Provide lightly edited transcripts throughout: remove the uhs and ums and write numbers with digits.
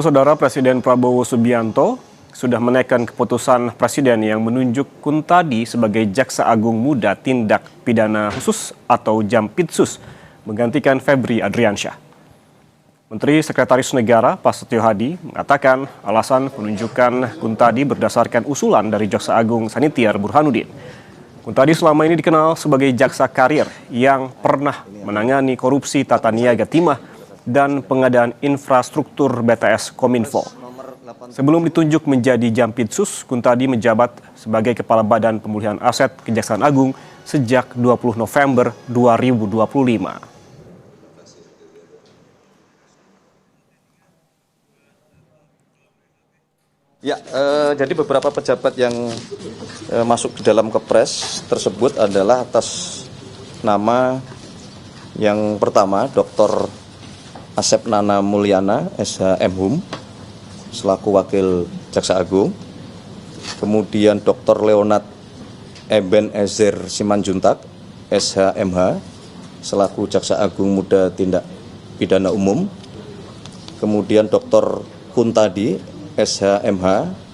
Saudara Presiden Prabowo Subianto sudah menaikkan keputusan Presiden yang menunjuk Kuntadi sebagai Jaksa Agung Muda Tindak Pidana Khusus atau Jampitsus menggantikan Febri Adriansyah. Menteri Sekretaris Negara Prasetyo Hadi mengatakan alasan penunjukan Kuntadi berdasarkan usulan dari Jaksa Agung Sanitiar Burhanuddin. Kuntadi selama ini dikenal sebagai jaksa karir yang pernah menangani korupsi tata niaga timah dan pengadaan infrastruktur BTS Kominfo. Sebelum ditunjuk menjadi Jampitsus, Kuntadi menjabat sebagai Kepala Badan Pemulihan Aset Kejaksaan Agung sejak 20 November 2025. Ya, jadi beberapa pejabat yang masuk di dalam Kepres tersebut adalah atas nama yang pertama Dr. Asep Nana Mulyana, SH.M.Hum, selaku Wakil Jaksa Agung. Kemudian Dr. Leonard Eben Ezer Simanjuntak, SH.M.H, selaku Jaksa Agung Muda Tindak Pidana Umum. Kemudian Dr. Kuntadi, SH.M.H,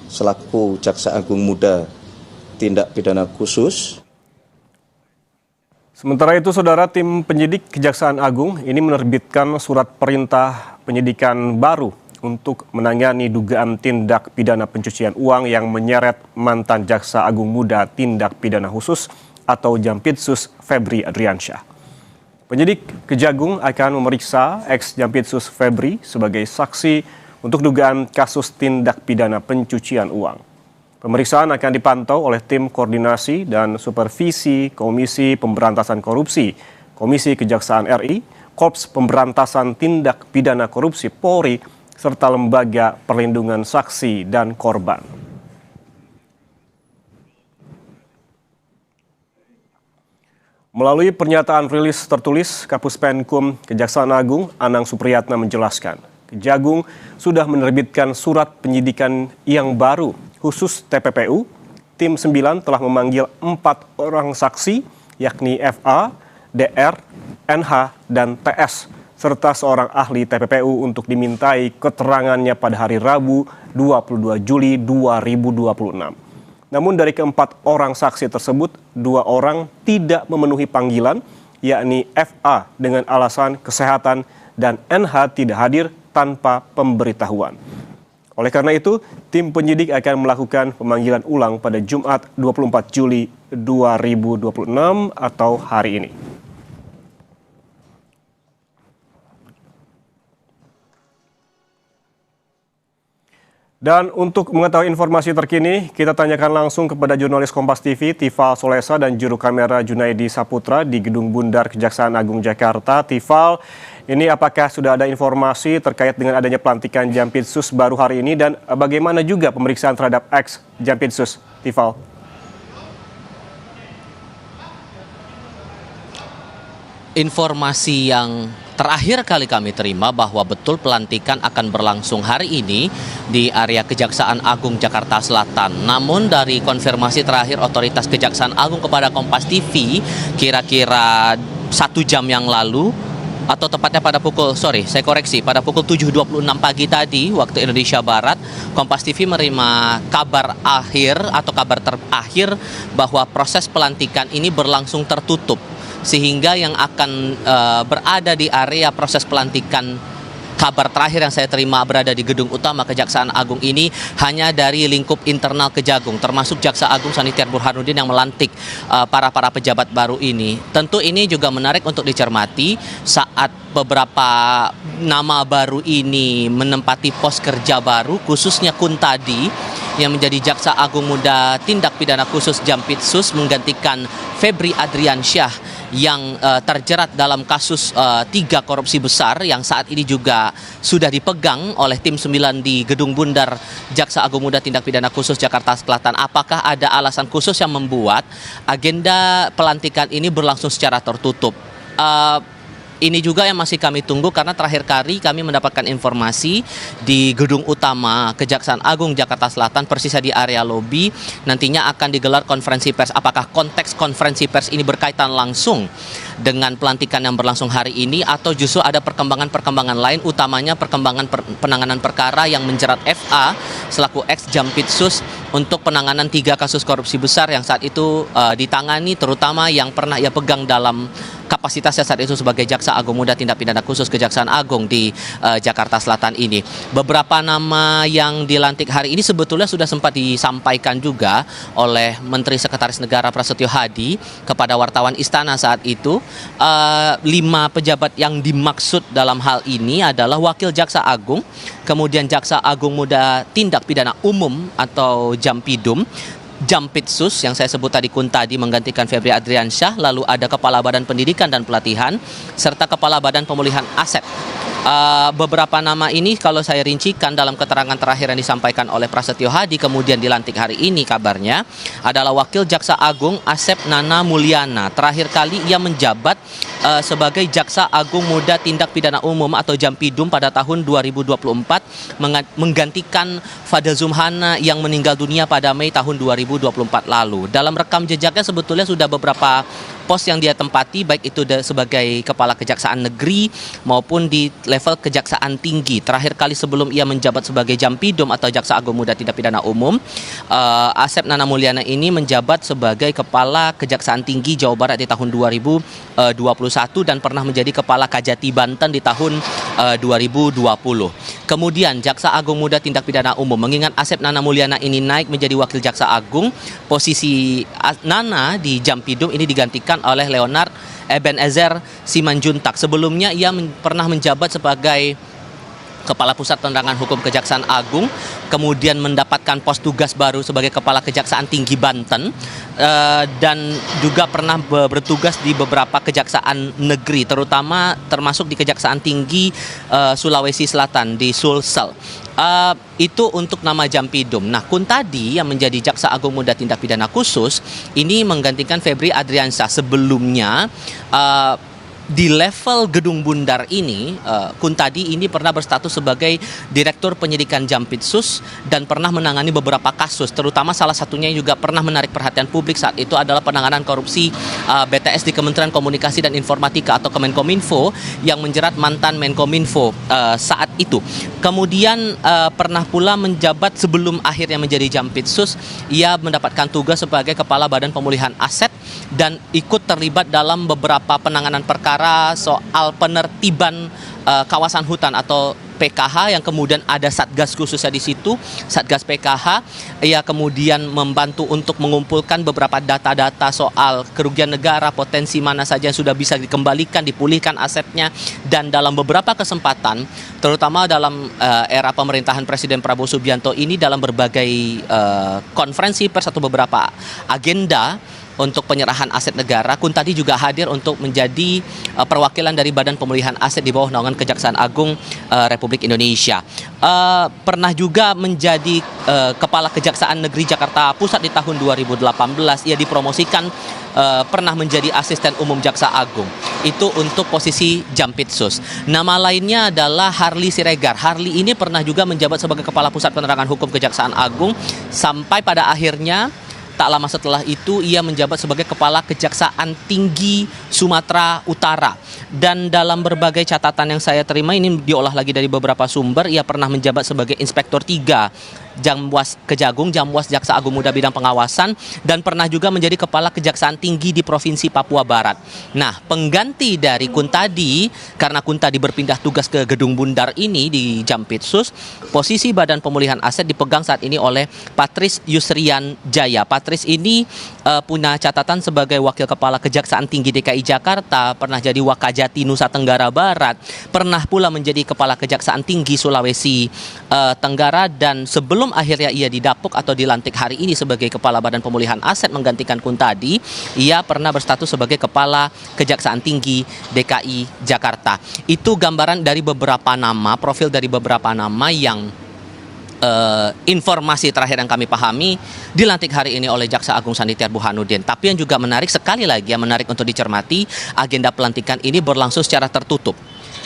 selaku Jaksa Agung Muda Tindak Pidana Khusus. Sementara itu, Saudara, tim penyidik Kejaksaan Agung ini menerbitkan surat perintah penyidikan baru untuk menangani dugaan tindak pidana pencucian uang yang menyeret mantan Jaksa Agung Muda Tindak Pidana Khusus atau Jampitsus Febri Adriansyah. Penyidik Kejagung akan memeriksa ex-Jampitsus Febri sebagai saksi untuk dugaan kasus tindak pidana pencucian uang. Pemeriksaan akan dipantau oleh tim koordinasi dan supervisi Komisi Pemberantasan Korupsi, Komisi Kejaksaan RI, Korps Pemberantasan Tindak Pidana Korupsi Polri, serta Lembaga Perlindungan Saksi dan Korban. Melalui pernyataan rilis tertulis, Kapus Penkum Kejaksaan Agung Anang Supriyatna menjelaskan, Kejagung sudah menerbitkan surat penyidikan yang baru khusus TPPU. Tim 9 telah memanggil 4 orang saksi, yakni FA, DR, NH, dan TS, serta seorang ahli TPPU untuk dimintai keterangannya pada hari Rabu 22 Juli 2026. Namun dari keempat orang saksi tersebut, 2 orang tidak memenuhi panggilan, yakni FA dengan alasan kesehatan dan NH tidak hadir tanpa pemberitahuan. Oleh karena itu, tim penyidik akan melakukan pemanggilan ulang pada Jumat 24 Juli 2026 atau hari ini. Dan untuk mengetahui informasi terkini, kita tanyakan langsung kepada jurnalis Kompas TV, Tifal Solesa, dan juru kamera Junaidi Saputra di Gedung Bundar Kejaksaan Agung Jakarta. Tifal, ini apakah sudah ada informasi terkait dengan adanya pelantikan Jampitsus baru hari ini, dan bagaimana juga pemeriksaan terhadap ex-Jampitsus, Tifal? Informasi yang terakhir kali kami terima bahwa betul pelantikan akan berlangsung hari ini di area Kejaksaan Agung Jakarta Selatan. Namun dari konfirmasi terakhir Otoritas Kejaksaan Agung kepada Kompas TV kira-kira 1 jam yang lalu, atau tepatnya pada pukul 7.26 pagi tadi waktu Indonesia Barat, Kompas TV menerima kabar akhir atau kabar terakhir bahwa proses pelantikan ini berlangsung tertutup, sehingga yang akan berada di area proses pelantikan, kabar terakhir yang saya terima berada di gedung utama Kejaksaan Agung ini hanya dari lingkup internal Kejagung, termasuk Jaksa Agung Sanitiar Burhanuddin yang melantik para pejabat baru ini. Tentu ini juga menarik untuk dicermati saat beberapa nama baru ini menempati pos kerja baru, khususnya Kuntadi yang menjadi Jaksa Agung Muda Tindak Pidana Khusus Jampitsus menggantikan Febri Adriansyah yang terjerat dalam kasus 3 korupsi besar yang saat ini juga sudah dipegang oleh tim 9 di Gedung Bundar Jaksa Agung Muda Tindak Pidana Khusus Jakarta Selatan. Apakah ada alasan khusus yang membuat agenda pelantikan ini berlangsung secara tertutup? Ini juga yang masih kami tunggu, karena terakhir kali kami mendapatkan informasi di gedung utama Kejaksaan Agung Jakarta Selatan, persisnya di area lobi, nantinya akan digelar konferensi pers. Apakah konteks konferensi pers ini berkaitan langsung dengan pelantikan yang berlangsung hari ini, atau justru ada perkembangan-perkembangan lain, utamanya perkembangan penanganan perkara yang menjerat FA selaku ex Jampitsus untuk penanganan 3 kasus korupsi besar yang saat itu ditangani, terutama yang pernah ia pegang dalam kapasitasnya saat itu sebagai Jaksa Agung Muda Tindak Pidana Khusus Kejaksaan Agung di Jakarta Selatan ini. Beberapa nama yang dilantik hari ini sebetulnya sudah sempat disampaikan juga oleh Menteri Sekretaris Negara Prasetyo Hadi kepada wartawan Istana saat itu. 5 pejabat yang dimaksud dalam hal ini adalah Wakil Jaksa Agung, kemudian Jaksa Agung Muda Tindak Pidana Umum atau Jampidum, Jampitsus yang saya sebut tadi Kuntadi menggantikan Febri Adriansyah, lalu ada Kepala Badan Pendidikan dan Pelatihan, serta Kepala Badan Pemulihan Aset. Beberapa nama ini kalau saya rincikan dalam keterangan terakhir yang disampaikan oleh Prasetyo Hadi kemudian dilantik hari ini, kabarnya adalah Wakil Jaksa Agung Asep Nana Mulyana. Terakhir kali ia menjabat sebagai Jaksa Agung Muda Tindak Pidana Umum atau Jampidum pada tahun 2024 menggantikan Fadel Zumhana yang meninggal dunia pada Mei tahun 2024 lalu. Dalam rekam jejaknya sebetulnya sudah beberapa pos yang dia tempati, baik itu sebagai Kepala Kejaksaan Negeri maupun di level Kejaksaan Tinggi. Terakhir kali sebelum ia menjabat sebagai Jampidum atau Jaksa Agung Muda Tindak Pidana Umum, Asep Nana Mulyana ini menjabat sebagai Kepala Kejaksaan Tinggi Jawa Barat di tahun 2021 dan pernah menjadi Kepala Kajati Banten di tahun 2020. Kemudian Jaksa Agung Muda Tindak Pidana Umum, mengingat Asep Nana Mulyana ini naik menjadi Wakil Jaksa Agung, posisi Nana di Jampidum ini digantikan oleh Leonard Ebenezer Simanjuntak. Sebelumnya ia pernah menjabat sebagai Kepala Pusat Penerangan Hukum Kejaksaan Agung, kemudian mendapatkan pos tugas baru sebagai Kepala Kejaksaan Tinggi Banten, dan juga pernah bertugas di beberapa kejaksaan negeri, termasuk di Kejaksaan Tinggi Sulawesi Selatan di Sulsel. Itu untuk nama Jampidum. Nah, Kuntadi yang menjadi Jaksa Agung Muda Tindak Pidana Khusus ini menggantikan Febri Adriansyah. Sebelumnya di level Gedung Bundar ini, Kuntadi ini pernah berstatus sebagai Direktur Penyidikan Jampitsus dan pernah menangani beberapa kasus, terutama salah satunya juga pernah menarik perhatian publik saat itu adalah penanganan korupsi BTS di Kementerian Komunikasi dan Informatika atau Kemenkominfo yang menjerat mantan Menkominfo saat itu. Kemudian pernah pula menjabat sebelum akhirnya menjadi Jampitsus, ia mendapatkan tugas sebagai Kepala Badan Pemulihan Aset dan ikut terlibat dalam beberapa penanganan perkara soal penertiban kawasan hutan atau PKH yang kemudian ada Satgas khususnya di situ, Satgas PKH. Ia kemudian membantu untuk mengumpulkan beberapa data-data soal kerugian negara, potensi mana saja yang sudah bisa dikembalikan, dipulihkan asetnya, dan dalam beberapa kesempatan, terutama dalam era pemerintahan Presiden Prabowo Subianto ini, dalam berbagai konferensi pers atau beberapa agenda untuk penyerahan aset negara, Kuntadi juga hadir untuk menjadi perwakilan dari Badan Pemulihan Aset di bawah naungan Kejaksaan Agung Republik Indonesia. Pernah juga menjadi Kepala Kejaksaan Negeri Jakarta Pusat di tahun 2018. Ia dipromosikan pernah menjadi Asisten Umum Jaksa Agung. Itu untuk posisi Jampitsus. Nama lainnya adalah Harli Siregar. Harli ini pernah juga menjabat sebagai Kepala Pusat Penerangan Hukum Kejaksaan Agung sampai pada akhirnya tak lama setelah itu ia menjabat sebagai Kepala Kejaksaan Tinggi Sumatera Utara. Dan dalam berbagai catatan yang saya terima, ini diolah lagi dari beberapa sumber, ia pernah menjabat sebagai Inspektur 3 Jamwas Kejagung, Jamwas Jaksa Agung Muda Bidang Pengawasan, dan pernah juga menjadi Kepala Kejaksaan Tinggi di Provinsi Papua Barat. Nah, pengganti dari Kuntadi, karena Kuntadi berpindah tugas ke Gedung Bundar ini di Jampitsus, posisi Badan Pemulihan Aset dipegang saat ini oleh Patris Yusrian Jaya. Patris ini punya catatan sebagai Wakil Kepala Kejaksaan Tinggi DKI Jakarta, pernah jadi Wakajati Nusa Tenggara Barat, pernah pula menjadi Kepala Kejaksaan Tinggi Sulawesi Tenggara, dan sebelum akhirnya ia didapuk atau dilantik hari ini sebagai Kepala Badan Pemulihan Aset menggantikan Kuntadi, ia pernah berstatus sebagai Kepala Kejaksaan Tinggi DKI Jakarta. Itu gambaran dari beberapa nama, profil dari beberapa nama yang informasi terakhir yang kami pahami dilantik hari ini oleh Jaksa Agung Sanitiar Burhanuddin. Tapi yang juga menarik, sekali lagi yang menarik untuk dicermati, agenda pelantikan ini berlangsung secara tertutup.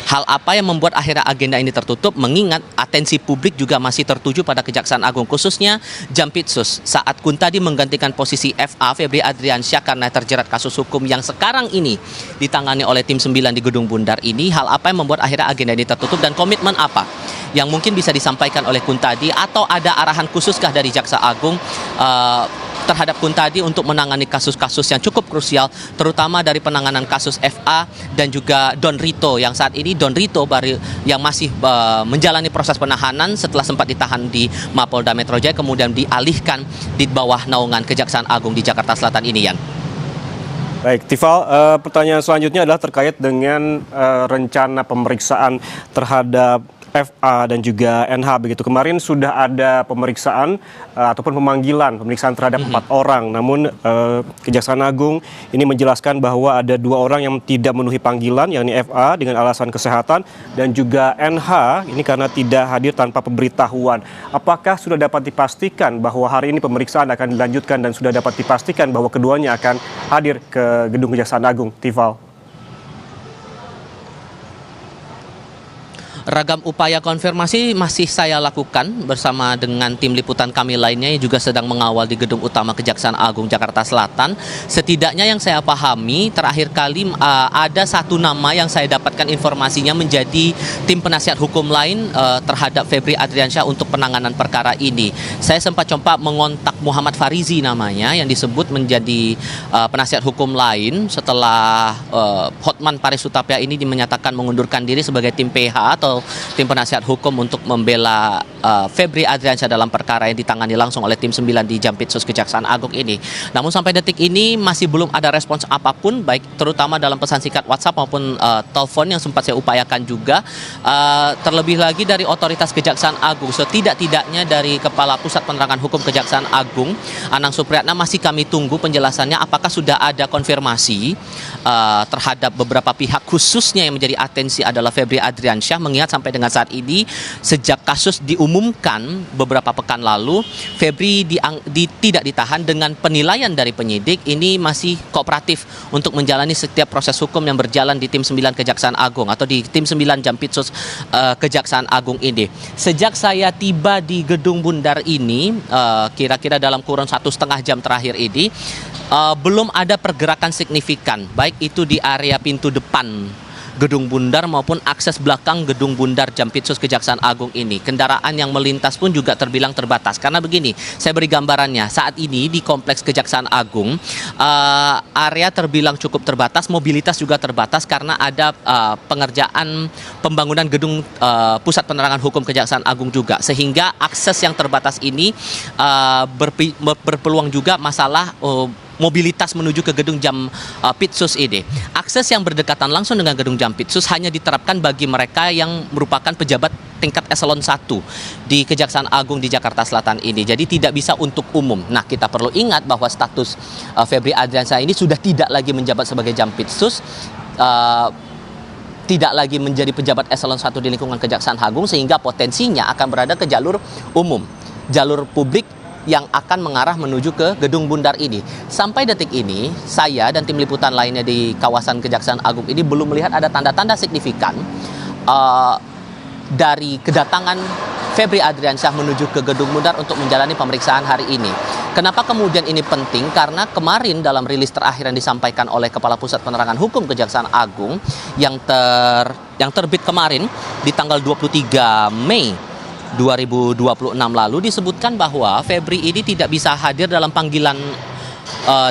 Hal apa yang membuat akhirnya agenda ini tertutup? Mengingat atensi publik juga masih tertuju pada Kejaksaan Agung, khususnya Jampitsus saat Kuntadi menggantikan posisi FA Febri Adriansyah karena terjerat kasus hukum yang sekarang ini ditangani oleh tim 9 di Gedung Bundar ini. Hal apa yang membuat akhirnya agenda ini tertutup dan komitmen apa yang mungkin bisa disampaikan oleh Kuntadi, atau ada arahan khususkah dari Jaksa Agung terhadap Kuntadi untuk menangani kasus-kasus yang cukup krusial, terutama dari penanganan kasus FA dan juga Don Rito, yang saat ini Don Rito baru yang masih menjalani proses penahanan setelah sempat ditahan di Mapolda Metro Jaya kemudian dialihkan di bawah naungan Kejaksaan Agung di Jakarta Selatan ini, Yan. Baik, Tifal, pertanyaan selanjutnya adalah terkait dengan rencana pemeriksaan terhadap FA dan juga NH begitu. Kemarin sudah ada pemeriksaan ataupun pemeriksaan terhadap 4 orang. Namun Kejaksaan Agung ini menjelaskan bahwa ada 2 orang yang tidak memenuhi panggilan, yakni FA dengan alasan kesehatan dan juga NH ini karena tidak hadir tanpa pemberitahuan. Apakah sudah dapat dipastikan bahwa hari ini pemeriksaan akan dilanjutkan dan sudah dapat dipastikan bahwa keduanya akan hadir ke Gedung Kejaksaan Agung, Tifal? Ragam upaya konfirmasi masih saya lakukan bersama dengan tim liputan kami lainnya yang juga sedang mengawal di Gedung Utama Kejaksaan Agung Jakarta Selatan. Setidaknya yang saya pahami terakhir kali ada 1 nama yang saya dapatkan informasinya menjadi tim penasihat hukum lain terhadap Febri Adriansyah untuk penanganan perkara ini. Saya sempat coba mengontak Muhammad Farizi namanya yang disebut menjadi penasihat hukum lain setelah Hotman Paris Hutapea ini menyatakan mengundurkan diri sebagai tim PH atau tim penasihat hukum untuk membela Febri Adriansyah dalam perkara yang ditangani langsung oleh tim 9 di Jampitsus Kejaksaan Agung ini. Namun sampai detik ini masih belum ada respons apapun, baik terutama dalam pesan singkat WhatsApp maupun telepon yang sempat saya upayakan juga. Terlebih lagi dari otoritas Kejaksaan Agung, setidak-tidaknya dari Kepala Pusat Penerangan Hukum Kejaksaan Agung, Anang Supriyatna, masih kami tunggu penjelasannya apakah sudah ada konfirmasi terhadap beberapa pihak, khususnya yang menjadi atensi adalah Febri Adriansyah, mengingat sampai dengan saat ini sejak kasus diumumkan beberapa pekan lalu, Febri tidak ditahan dengan penilaian dari penyidik ini masih kooperatif untuk menjalani setiap proses hukum yang berjalan di tim 9 Kejaksaan Agung atau di tim 9 Jampitsus Kejaksaan Agung ini. Sejak saya tiba di Gedung Bundar ini kira-kira dalam kurun 1,5 jam terakhir ini belum ada pergerakan signifikan, baik itu di area pintu depan Gedung Bundar maupun akses belakang Gedung Bundar Jampitsus Kejaksaan Agung ini. Kendaraan yang melintas pun juga terbilang terbatas. Karena begini, saya beri gambarannya. Saat ini di Kompleks Kejaksaan Agung, area terbilang cukup terbatas, mobilitas juga terbatas karena ada pengerjaan pembangunan Gedung Pusat Penerangan Hukum Kejaksaan Agung juga. Sehingga akses yang terbatas ini berpeluang juga masalah mobilitas menuju ke Gedung Jampitsus ini. Akses yang berdekatan langsung dengan Gedung Jampitsus hanya diterapkan bagi mereka yang merupakan pejabat tingkat eselon 1 di Kejaksaan Agung di Jakarta Selatan ini. Jadi tidak bisa untuk umum. Nah, kita perlu ingat bahwa status Febri Adriansyah ini sudah tidak lagi menjabat sebagai Jampitsus, tidak lagi menjadi pejabat eselon 1 di lingkungan Kejaksaan Agung, sehingga potensinya akan berada ke jalur umum, jalur publik yang akan mengarah menuju ke Gedung Bundar ini. Sampai detik ini, saya dan tim liputan lainnya di kawasan Kejaksaan Agung ini belum melihat ada tanda-tanda signifikan dari kedatangan Febri Adriansyah menuju ke Gedung Bundar untuk menjalani pemeriksaan hari ini. Kenapa kemudian ini penting? Karena kemarin dalam rilis terakhir yang disampaikan oleh Kepala Pusat Penerangan Hukum Kejaksaan Agung yang terbit kemarin di tanggal 23 Mei 2026 lalu disebutkan bahwa Febri ini tidak bisa hadir dalam panggilan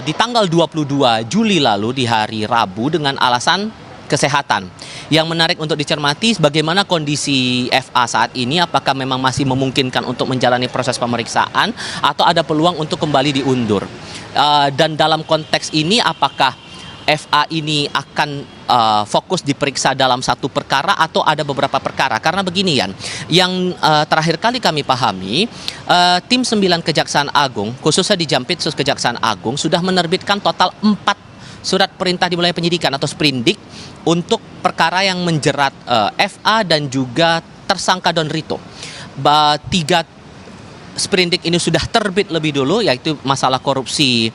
di tanggal 22 Juli lalu di hari Rabu dengan alasan kesehatan. Yang menarik untuk dicermati bagaimana kondisi FA saat ini, apakah memang masih memungkinkan untuk menjalani proses pemeriksaan atau ada peluang untuk kembali diundur. Dan dalam konteks ini apakah FA ini akan fokus diperiksa dalam satu perkara atau ada beberapa perkara? Karena begini yang terakhir kali kami pahami, tim 9 Kejaksaan Agung, khususnya di Jampitsus Kejaksaan Agung, sudah menerbitkan total 4 surat perintah dimulai penyidikan atau sprindik untuk perkara yang menjerat FA dan juga tersangka Don Rito. 3 sprindik ini sudah terbit lebih dulu, yaitu masalah korupsi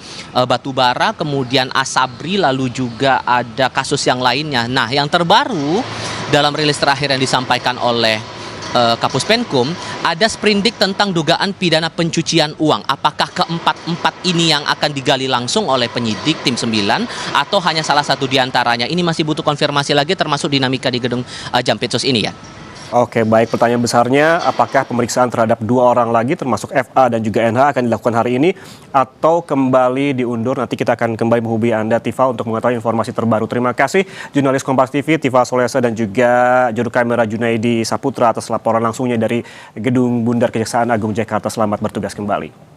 batubara, kemudian Asabri, lalu juga ada kasus yang lainnya. Nah, yang terbaru dalam rilis terakhir yang disampaikan oleh Kapus Penkum, ada sprindik tentang dugaan pidana pencucian uang. Apakah keempat-empat ini yang akan digali langsung oleh penyidik tim 9 atau hanya salah satu di antaranya? Ini masih butuh konfirmasi lagi termasuk dinamika di gedung Jampitsus ini ya. Oke, baik. Pertanyaan besarnya, apakah pemeriksaan terhadap 2 orang lagi termasuk FA dan juga NH akan dilakukan hari ini atau kembali diundur? Nanti kita akan kembali menghubungi Anda, Tifa, untuk mengetahui informasi terbaru. Terima kasih jurnalis Kompas TV, Tifa Solesa, dan juga juru kamera Junaidi Saputra atas laporan langsungnya dari Gedung Bundar Kejaksaan Agung Jakarta. Selamat bertugas kembali.